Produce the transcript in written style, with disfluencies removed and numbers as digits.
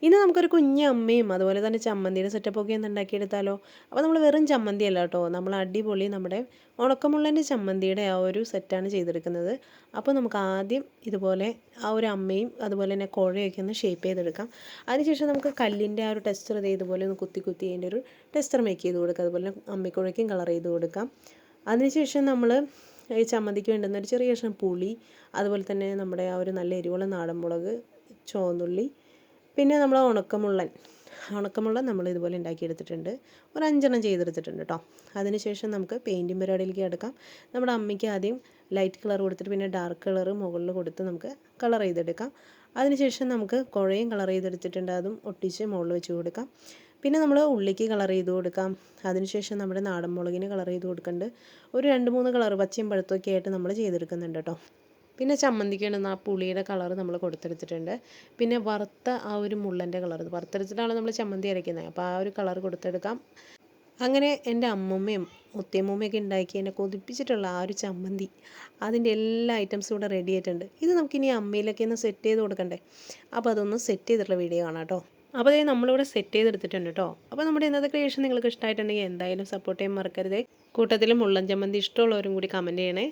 ഇനി നമുക്കൊരു കുഞ്ഞ് അമ്മയും അതുപോലെ തന്നെ ചമ്മന്തിയുടെ സെറ്റപ്പൊക്കെ ഒന്ന് ഉണ്ടാക്കിയെടുത്താലോ. അപ്പോൾ നമ്മൾ വെറും ചമ്മന്തി അല്ല കേട്ടോ, നമ്മൾ അടിപൊളി നമ്മുടെ ഉണക്കമുള്ളൻ്റെ ചമ്മന്തിയുടെ ആ ഒരു സെറ്റാണ് ചെയ്തെടുക്കുന്നത്. അപ്പോൾ നമുക്ക് ആദ്യം ഇതുപോലെ ആ ഒരു അമ്മയും അതുപോലെ തന്നെ കുഴയൊക്കെ ഒന്ന് ഷേപ്പ് ചെയ്തെടുക്കാം. അതിനുശേഷം നമുക്ക് കല്ലിൻ്റെ ആ ഒരു ടെക്സ്ചർ ഇതുപോലെ ഒന്ന് കുത്തി കുത്തി അതിൻ്റെ ഒരു ടെക്സ്ചർ മേക്ക് ചെയ്ത് കൊടുക്കുക. അതുപോലെ അമ്മിക്കുഴയ്ക്കും കളർ ചെയ്ത് കൊടുക്കാം. അതിനുശേഷം നമ്മൾ ഈ ചമ്മന്തിക്ക് വേണ്ടുന്ന ഒരു ചെറിയ കഷ്ണം പുളി, അതുപോലെ തന്നെ നമ്മുടെ ആ ഒരു നല്ല എരിവുള്ള നാടൻ മുളക്, ചുവന്നുള്ളി, പിന്നെ നമ്മൾ ഉണക്കമുള്ളൻ നമ്മൾ ഇതുപോലെ ഉണ്ടാക്കിയെടുത്തിട്ടുണ്ട്. ഒരു 5 ചെയ്തെടുത്തിട്ടുണ്ട് കേട്ടോ. അതിനുശേഷം നമുക്ക് പെയിൻറ്റിങ് പരിപാടിയിലേക്ക് എടുക്കാം. നമ്മുടെ അമ്മയ്ക്ക് ആദ്യം ലൈറ്റ് കളർ കൊടുത്തിട്ട് പിന്നെ ഡാർക്ക് കളർ മുകളിൽ കൊടുത്ത് നമുക്ക് കളർ ചെയ്തെടുക്കാം. അതിനുശേഷം നമുക്ക് കുഴയും കളർ ചെയ്തെടുത്തിട്ടുണ്ട്, അതും ഒട്ടിച്ച് മുകളിൽ വെച്ച് കൊടുക്കാം. പിന്നെ നമ്മൾ ഉള്ളിക്ക് കളർ ചെയ്ത് കൊടുക്കാം. അതിനുശേഷം നമ്മുടെ നാടൻ മുളകിന് കളർ ചെയ്ത് കൊടുക്കുന്നുണ്ട്. ഒരു 2-3 കളർ പച്ചയും പഴുത്തൊക്കെ ആയിട്ട് നമ്മൾ ചെയ്തെടുക്കുന്നുണ്ട് കേട്ടോ. പിന്നെ ചമ്മന്തിക്ക് വേണ്ടുന്ന ആ പുളിയുടെ കളർ നമ്മൾ കൊടുത്തെടുത്തിട്ടുണ്ട്. പിന്നെ വറുത്ത ആ ഒരു മുള്ളൻ്റെ കളർ വറുത്തെടുത്തിട്ടാണ് നമ്മൾ ചമ്മന്തി അരയ്ക്കുന്നത്, അപ്പോൾ ആ ഒരു കളർ കൊടുത്തെടുക്കാം. അങ്ങനെ എൻ്റെ അമ്മൂമ്മയും മുത്തിയമ്മൂമ്മയൊക്കെ ഉണ്ടാക്കി എന്നെ കൊതിപ്പിച്ചിട്ടുള്ള ആ ഒരു ചമ്മന്തി, അതിൻ്റെ എല്ലാ ഐറ്റംസും ഇവിടെ റെഡി ആയിട്ടുണ്ട്. ഇത് നമുക്കിനി അമ്മയിലൊക്കെ ഒന്ന് സെറ്റ് ചെയ്ത് കൊടുക്കണ്ടേ, അപ്പോൾ അതൊന്ന് സെറ്റ് ചെയ്തിട്ടുള്ള വീഡിയോ കാണാം കേട്ടോ. അപ്പോൾ അതേ നമ്മളിവിടെ സെറ്റ് ചെയ്തെടുത്തിട്ടുണ്ട് കേട്ടോ. അപ്പോൾ നമ്മുടെ ഇന്നത്തെ ക്രിയേഷൻ നിങ്ങൾക്ക് ഇഷ്ടമായിട്ടുണ്ടെങ്കിൽ എന്തായാലും സപ്പോർട്ട് ചെയ്യാൻ മറക്കരുതേ. കൂട്ടത്തിൽ മുള്ളൻ ചമ്മന്തി ഇഷ്ടമുള്ളവരും കൂടി കമൻറ്റ് ചെയ്യണേ.